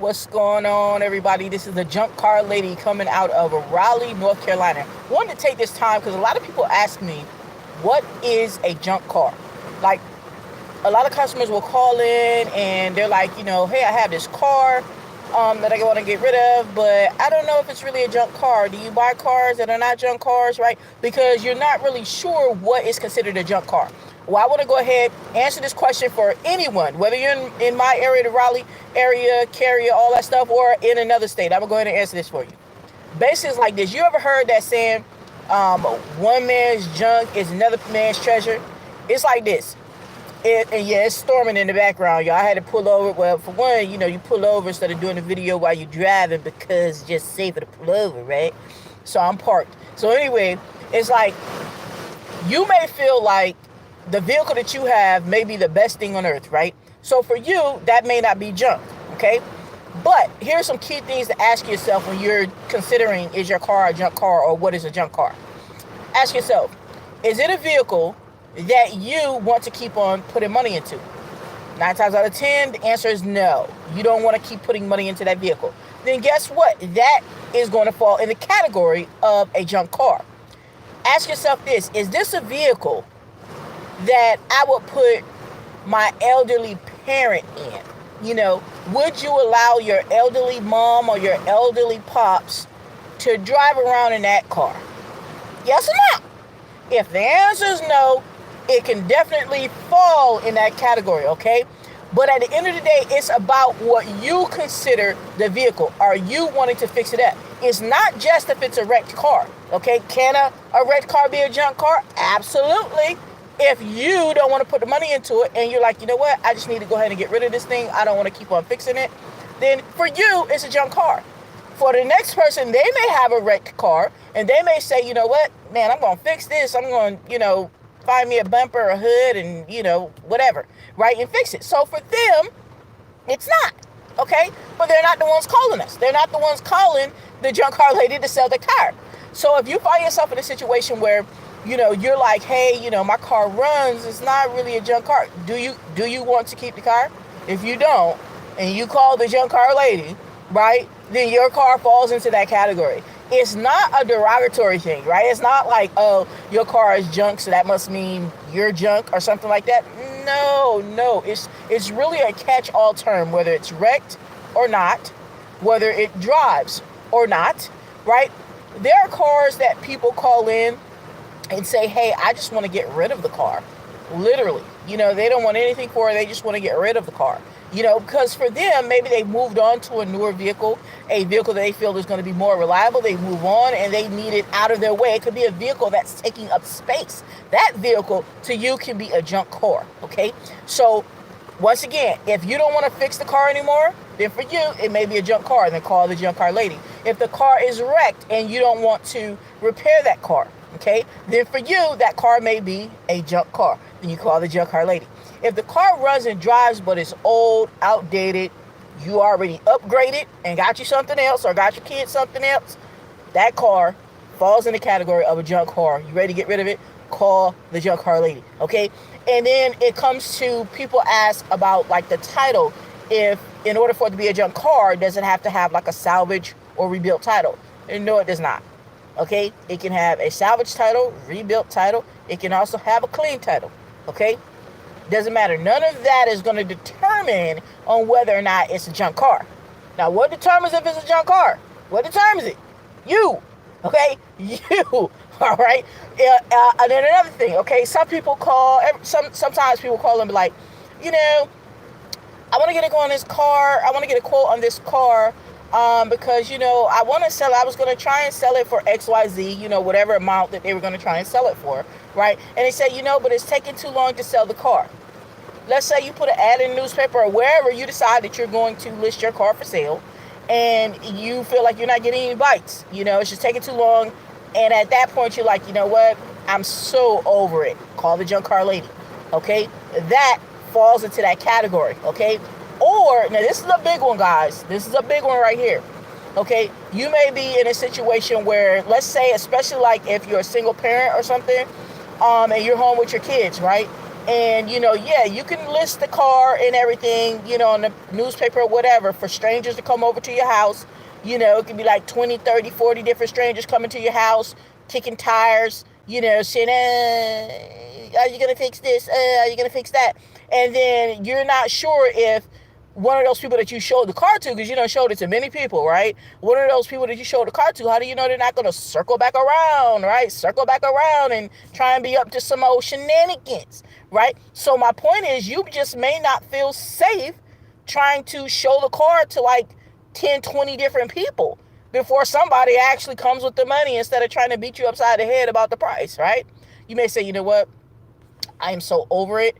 What's going on, everybody? This is the junk car lady coming out of Raleigh, North Carolina. Wanted to take this time because a lot of people ask me, what is a junk car? Like, a lot of customers will call in and they're like, hey, I have this car that I want to get rid of, but I don't know if it's really a junk car. Do you buy cars that are not junk cars, right? Because you're not really sure what is considered a junk car. Well, I want to go ahead and answer this question for anyone, whether you're in my area, the Raleigh area, carrier, all that stuff, or in another state. I'm going to go ahead and answer this for you. Basically, it's like this. You ever heard that saying, one man's junk is another man's treasure? It's like this. And yeah, it's storming in the background, y'all. I had to pull over. Well, for one, you pull over instead of doing the video while you're driving because it's just safer to pull over, right? So I'm parked. So anyway, it's like you may feel like the vehicle that you have may be the best thing on earth, right? So for you, that may not be junk, okay? But here's some key things to ask yourself when you're considering, is your car a junk car or what is a junk car? Ask yourself, is it a vehicle that you want to keep on putting money into? 9 times out of 10, the answer is no. You don't want to keep putting money into that vehicle. Then guess what? That is going to fall in the category of a junk car. Ask yourself this, is this a vehicle that I would put my elderly parent in? Would you allow your elderly mom or your elderly pops to drive around in that car? Yes or no? If the answer is no, it can definitely fall in that category, okay? But at the end of the day, it's about what you consider the vehicle. Are you wanting to fix it up? It's not just if it's a wrecked car, okay? Can a wrecked car be a junk car? Absolutely. If you don't want to put the money into it and you're like, you know what, I just need to go ahead and get rid of this thing, I don't want to keep on fixing it, then for you, it's a junk car. For the next person, they may have a wrecked car and they may say, you know what, man, I'm going to fix this. I'm going to, find me a bumper, a hood, and, whatever, right, and fix it. So for them, it's not, okay? But they're not the ones calling us. They're not the ones calling the junk car lady to sell the car. So if you find yourself in a situation where you're like, hey, my car runs, it's not really a junk car. Do you want to keep the car? If you don't, and you call the junk car lady, right, then your car falls into that category. It's not a derogatory thing, right? It's not like, oh, your car is junk, so that must mean you're junk or something like that. No. It's really a catch-all term, whether it's wrecked or not, whether it drives or not, right? There are cars that people call in and say, hey, I just want to get rid of the car. Literally. They don't want anything for it. They just want to get rid of the car. Because for them, maybe they moved on to a newer vehicle, a vehicle that they feel is going to be more reliable. They move on and they need it out of their way. It could be a vehicle that's taking up space. That vehicle to you can be a junk car. Okay. So once again, if you don't want to fix the car anymore, then for you, it may be a junk car. Then call the junk car lady. If the car is wrecked and you don't want to repair that car, okay, then for you, that car may be a junk car. Then you call the junk car lady. If the car runs and drives, but it's old, outdated, you already upgraded and got you something else or got your kids something else, that car falls in the category of a junk car. You ready to get rid of it? Call the junk car lady, okay? And then it comes to people ask about like the title. If in order for it to be a junk car, does it have to have like a salvage or rebuilt title? And no, it does not. Okay, it can have a salvage title, rebuilt title. It can also have a clean title. Okay, doesn't matter. None of that is going to determine on whether or not it's a junk car. Now, what determines if it's a junk car? What determines it? You. Okay, you. All right. And then another thing. Okay, some people call. Sometimes people call and be like, I want to get a quote on this car. I want to get a quote on this car. Because, I want to sell it. I was going to try and sell it for XYZ, whatever amount that they were going to try and sell it for, right? And they said, but it's taking too long to sell the car. Let's say you put an ad in the newspaper or wherever you decide that you're going to list your car for sale and you feel like you're not getting any bites. It's just taking too long. And at that point, you're like, you know what? I'm so over it. Call the junk car lady, okay? That falls into that category, okay? Or, now this is a big one, guys. This is a big one right here. Okay, you may be in a situation where, let's say, especially like if you're a single parent or something, and you're home with your kids, right? And, yeah, you can list the car and everything, on the newspaper or whatever for strangers to come over to your house. It could be like 20, 30, 40 different strangers coming to your house, kicking tires, saying, are you going to fix this? Are you going to fix that? And then you're not sure if one of those people that you showed the car to, because you don't showed it to many people, right? One of those people that you showed the car to, how do you know they're not going to circle back around, right? Circle back around and try and be up to some old shenanigans, right? So my point is, you just may not feel safe trying to show the car to like 10, 20 different people before somebody actually comes with the money instead of trying to beat you upside the head about the price, right? You may say, you know what? I am so over it.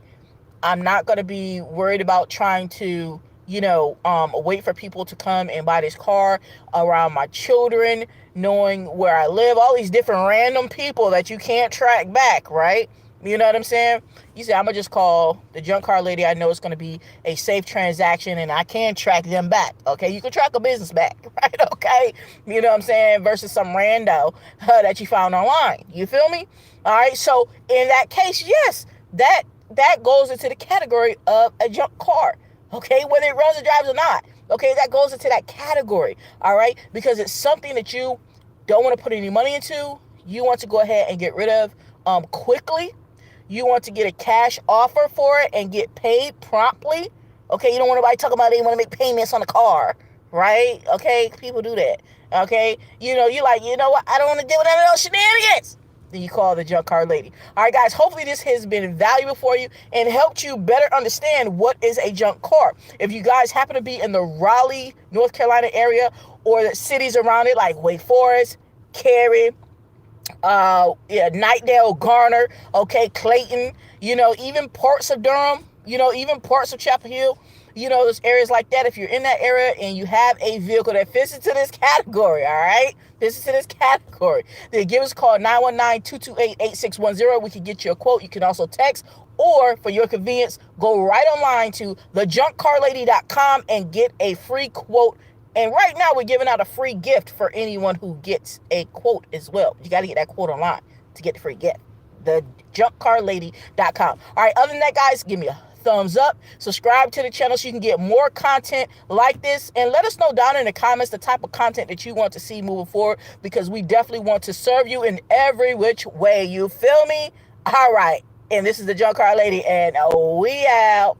I'm not going to be worried about trying to, wait for people to come and buy this car around my children, knowing where I live, all these different random people that you can't track back, right? You know what I'm saying? You say, I'm going to just call the junk car lady. I know it's going to be a safe transaction and I can track them back. Okay. You can track a business back, right? Okay. You know what I'm saying? Versus some rando that you found online. You feel me? All right. So in that case, yes, that goes into the category of a junk car. Okay. Whether it runs or drives or not. Okay. That goes into that category. All right. Because it's something that you don't want to put any money into. You want to go ahead and get rid of quickly. You want to get a cash offer for it and get paid promptly. Okay, you don't want nobody talking about they want to make payments on the car, right? Okay, people do that. Okay, you're like, you know what? I don't want to deal with none of those shenanigans. Then you call the junk car lady. All right, guys, hopefully this has been valuable for you and helped you better understand what is a junk car. If you guys happen to be in the Raleigh, North Carolina area or the cities around it like Wake Forest, Cary, Nightdale, Garner, okay, Clayton, even parts of Durham, even parts of Chapel Hill, those areas like that. If you're in that area and you have a vehicle that fits into this category, all right, fits into this category, then give us a call, 919-228-8610. We can get you a quote. You can also text, or for your convenience, go right online to thejunkcarlady.com and get a free quote. And right now, we're giving out a free gift for anyone who gets a quote as well. You got to get that quote online to get the free gift. Thejunkcarlady.com. All right, other than that, guys, give me a thumbs up. Subscribe to the channel so you can get more content like this. And let us know down in the comments the type of content that you want to see moving forward, because we definitely want to serve you in every which way. You feel me? All right. And this is the Junk Car Lady, and we out.